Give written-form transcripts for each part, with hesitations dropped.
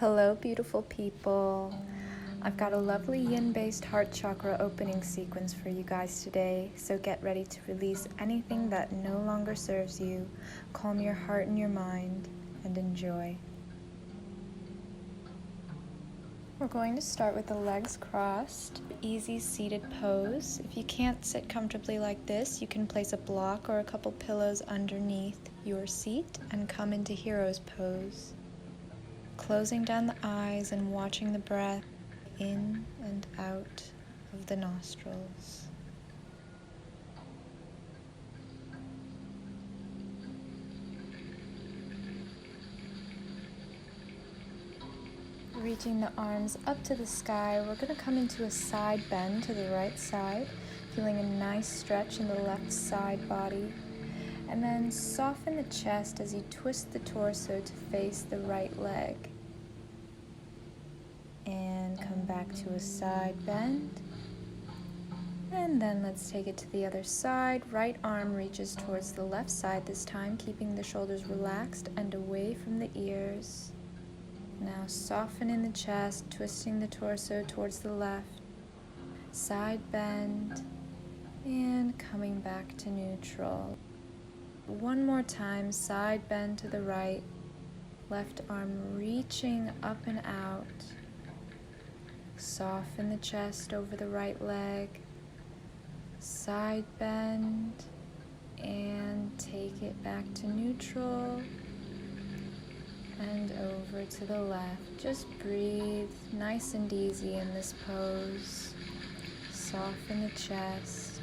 Hello, beautiful people. I've got a lovely yin-based heart chakra opening sequence for you guys today, so get ready to release anything that no longer serves you, calm your heart and your mind, and enjoy. We're going to start with the legs crossed, easy seated pose. If you can't sit comfortably like this, you can place a block or a couple pillows underneath your seat and come into hero's pose. Closing down the eyes and watching the breath in and out of the nostrils. Reaching the arms up to the sky, we're going to come into a side bend to the right side, feeling a nice stretch in the left side body. And then soften the chest as you twist the torso to face the right leg. And come back to a side bend. And then let's take it to the other side. Right arm reaches towards the left side this time, keeping the shoulders relaxed and away from the ears. Now soften in the chest, twisting the torso towards the left. Side bend. And coming back to neutral. One more time, side bend to the right, left arm reaching up and out. Soften the chest over the right leg, side bend, and take it back to neutral, and over to the left. Just breathe nice and easy in this pose. Soften the chest.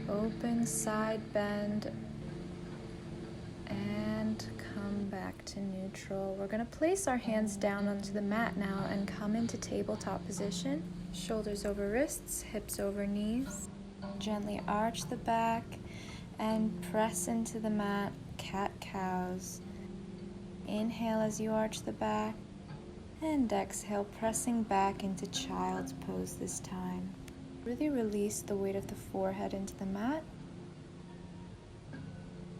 Open side bend and come back to neutral. We're going to place our hands down onto the mat now and come into tabletop position. Shoulders over wrists, hips over knees. Gently arch the back and press into the mat, cat-cows. Inhale as you arch the back and exhale, pressing back into child's pose this time. Really release the weight of the forehead into the mat.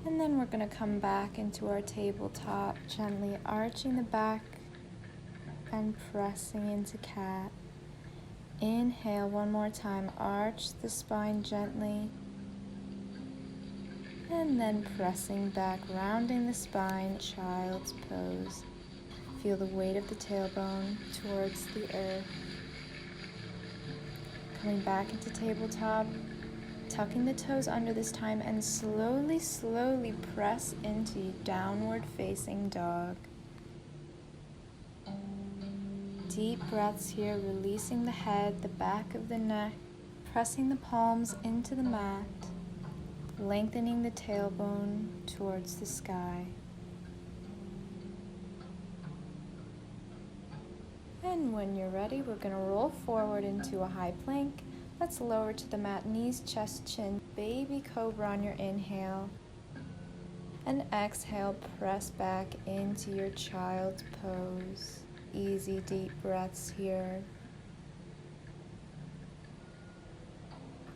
And then we're going to come back into our tabletop, gently arching the back and pressing into cat. Inhale one more time, arch the spine gently. And then pressing back, rounding the spine, child's pose. Feel the weight of the tailbone towards the earth. Coming back into tabletop, tucking the toes under this time and slowly press into downward facing dog. Deep breaths here, releasing the head, the back of the neck, pressing the palms into the mat, lengthening the tailbone towards the sky. And when you're ready, we're going to roll forward into a high plank. Let's lower to the mat, knees, chest, chin, baby cobra on your inhale. And exhale, press back into your child's pose. Easy, deep breaths here.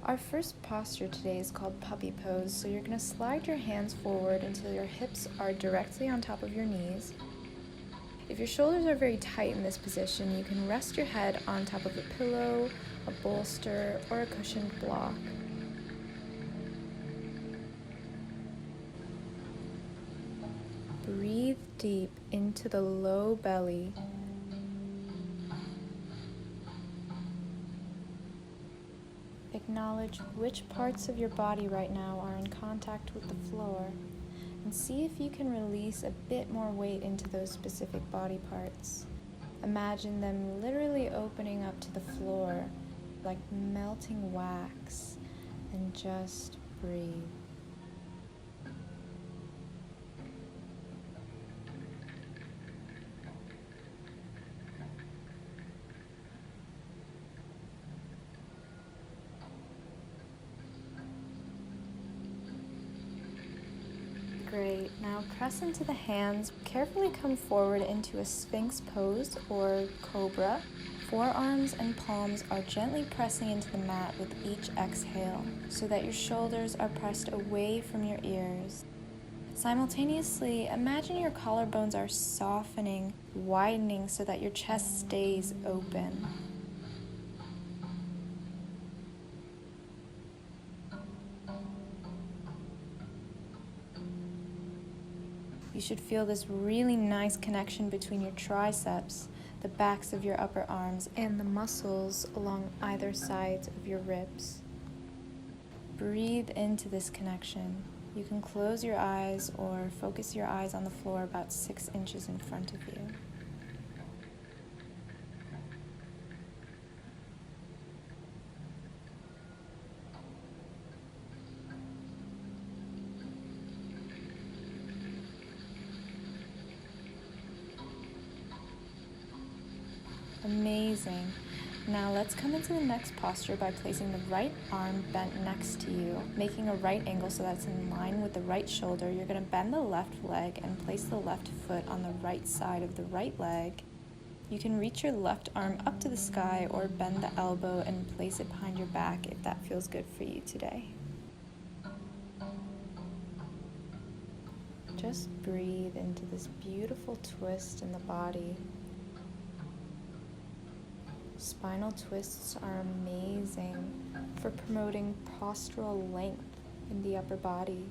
Our first posture today is called puppy pose. So you're going to slide your hands forward until your hips are directly on top of your knees. If your shoulders are very tight in this position, you can rest your head on top of a pillow, a bolster, or a cushioned block. Breathe deep into the low belly. Acknowledge which parts of your body right now are in contact with the floor. And see if you can release a bit more weight into those specific body parts. Imagine them literally opening up to the floor like melting wax, and just breathe. Great. Now press into the hands. Carefully come forward into a Sphinx Pose or Cobra. Forearms and palms are gently pressing into the mat with each exhale so that your shoulders are pressed away from your ears. Simultaneously, imagine your collarbones are softening, widening so that your chest stays open. You should feel this really nice connection between your triceps, the backs of your upper arms, and the muscles along either sides of your ribs. Breathe into this connection. You can close your eyes or focus your eyes on the floor about 6 inches in front of you. Amazing. Now let's come into the next posture by placing the right arm bent next to you, making a right angle so that's in line with the right shoulder. You're going to bend the left leg and place the left foot on the right side of the right leg. You can reach your left arm up to the sky or bend the elbow and place it behind your back if that feels good for you today. Just breathe into this beautiful twist in the body. Spinal twists are amazing for promoting postural length in the upper body.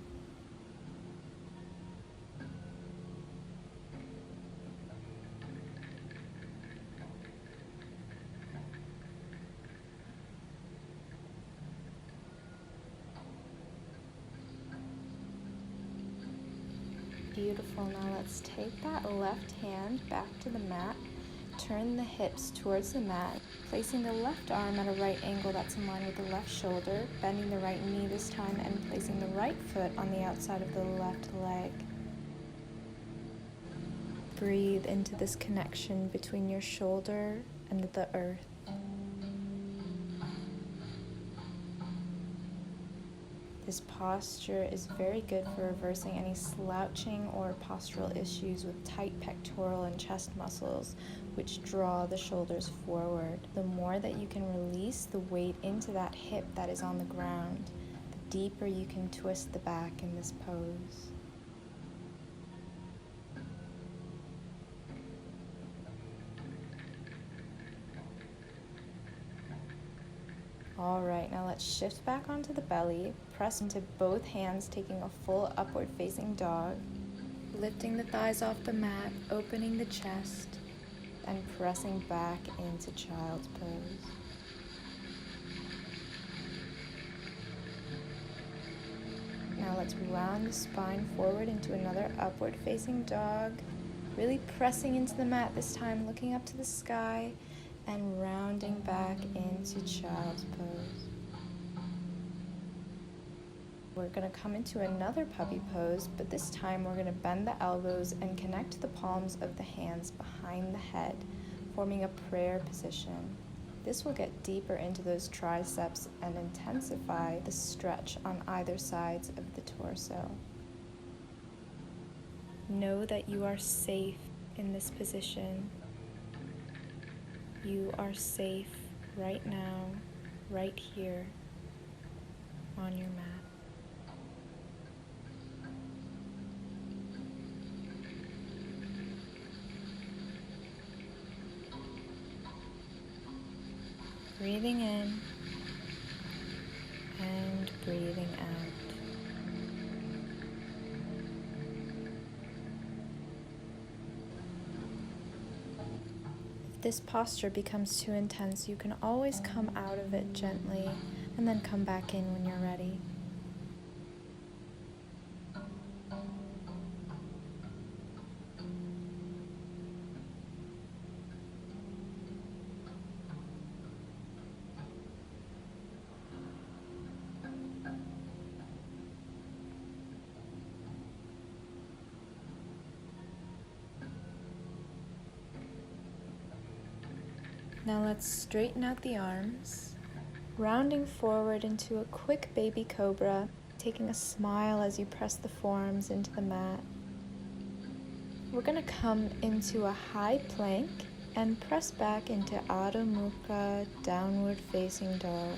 Beautiful. Now let's take that left hand back to the mat. Turn the hips towards the mat, placing the left arm at a right angle that's in line with the left shoulder, bending the right knee this time, and placing the right foot on the outside of the left leg. Breathe into this connection between your shoulder and the earth. This posture is very good for reversing any slouching or postural issues with tight pectoral and chest muscles, which draw the shoulders forward. The more that you can release the weight into that hip that is on the ground, the deeper you can twist the back in this pose. All right, now let's shift back onto the belly, press into both hands, taking a full upward facing dog, lifting the thighs off the mat, opening the chest, and pressing back into child's pose. Now let's round the spine forward into another upward facing dog, really pressing into the mat this time, looking up to the sky, and rounding back into child's pose. We're going to come into another puppy pose, but this time we're going to bend the elbows and connect the palms of the hands behind the head, forming a prayer position. This will get deeper into those triceps and intensify the stretch on either sides of the torso. Know that you are safe in this position. You are safe right now, right here, on your mat. Breathing in and breathing out. If this posture becomes too intense, you can always come out of it gently and then come back in when you're ready. Now let's straighten out the arms, rounding forward into a quick baby cobra, taking a smile as you press the forearms into the mat. We're going to come into a high plank and press back into Adho Mukha, downward facing dog.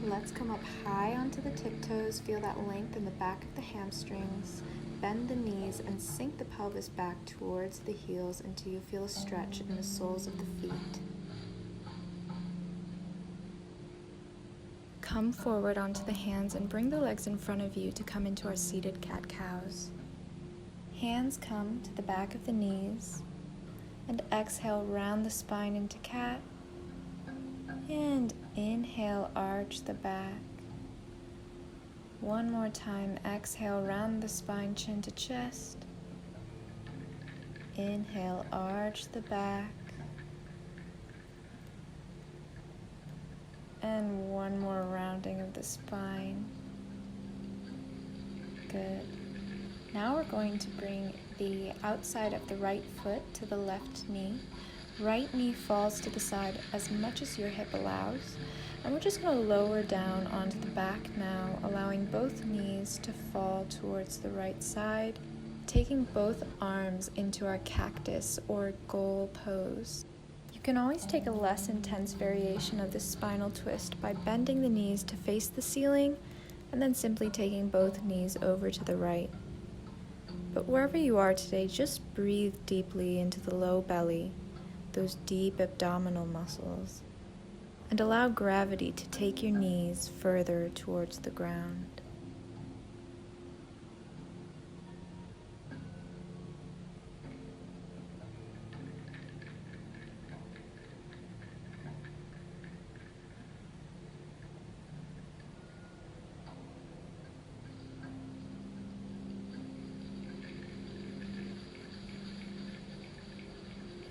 Let's come up high onto the tiptoes. Feel that length in the back of the hamstrings. Bend the knees and sink the pelvis back towards the heels until you feel a stretch in the soles of the feet. Come forward onto the hands and bring the legs in front of you to come into our seated cat-cows. Hands come to the back of the knees, and exhale, round the spine into cat, and inhale, arch the back. One more time, exhale, round the spine, chin to chest. Inhale, arch the back. And one more rounding of the spine. Good. Now we're going to bring the outside of the right foot to the left knee. Right knee falls to the side as much as your hip allows. And we're just going to lower down onto the back now, allowing both knees to fall towards the right side, taking both arms into our cactus or goal pose. You can always take a less intense variation of this spinal twist by bending the knees to face the ceiling and then simply taking both knees over to the right. But wherever you are today, just breathe deeply into the low belly, those deep abdominal muscles, and allow gravity to take your knees further towards the ground.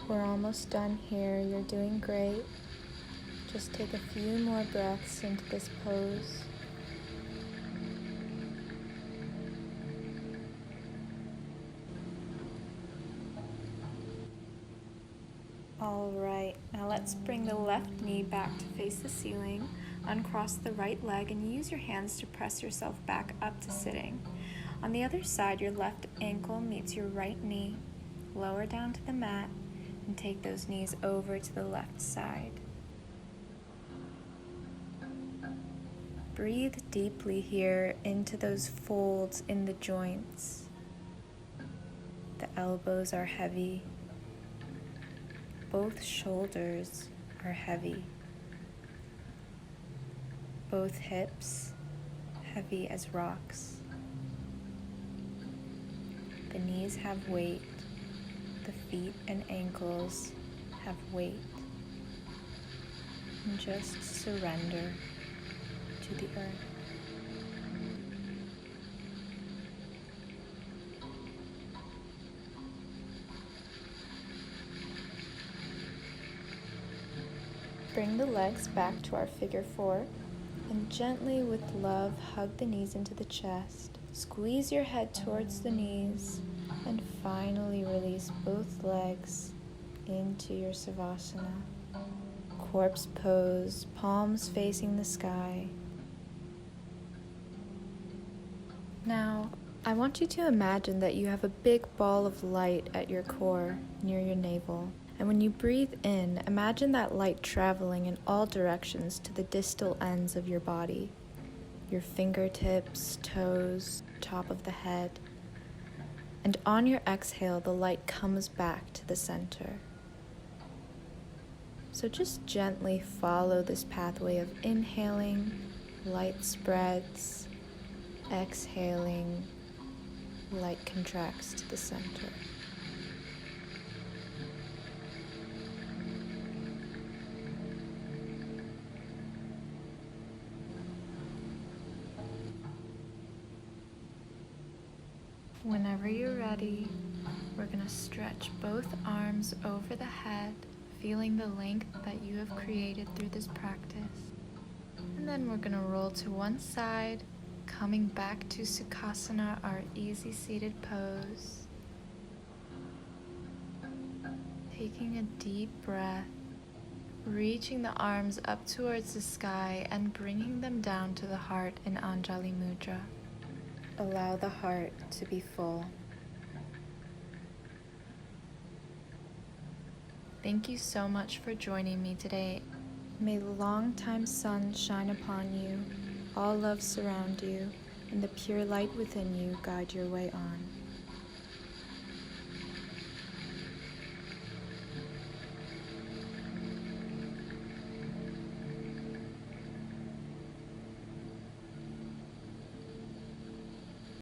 We're almost done here. You're doing great. Just take a few more breaths into this pose. All right, now let's bring the left knee back to face the ceiling. Uncross the right leg and use your hands to press yourself back up to sitting. On the other side, your left ankle meets your right knee. Lower down to the mat and take those knees over to the left side. Breathe deeply here into those folds in the joints. The elbows are heavy. Both shoulders are heavy. Both hips heavy as rocks. The knees have weight. The feet and ankles have weight. And just surrender to the earth. Bring the legs back to our figure four and gently with love hug the knees into the chest. Squeeze your head towards the knees and finally release both legs into your Savasana. Corpse pose, palms facing the sky. Now, I want you to imagine that you have a big ball of light at your core, near your navel. And when you breathe in, imagine that light traveling in all directions to the distal ends of your body. Your fingertips, toes, top of the head. And on your exhale, the light comes back to the center. So just gently follow this pathway of inhaling, light spreads. Exhaling, light contracts to the center. Whenever you're ready, we're going to stretch both arms over the head, feeling the length that you have created through this practice. And then we're going to roll to one side, coming back to Sukhasana, our easy seated pose. Taking a deep breath, reaching the arms up towards the sky and bringing them down to the heart in Anjali Mudra. Allow the heart to be full. Thank you so much for joining me today. May the long-time sun shine upon you, all love surround you, and the pure light within you guide your way on.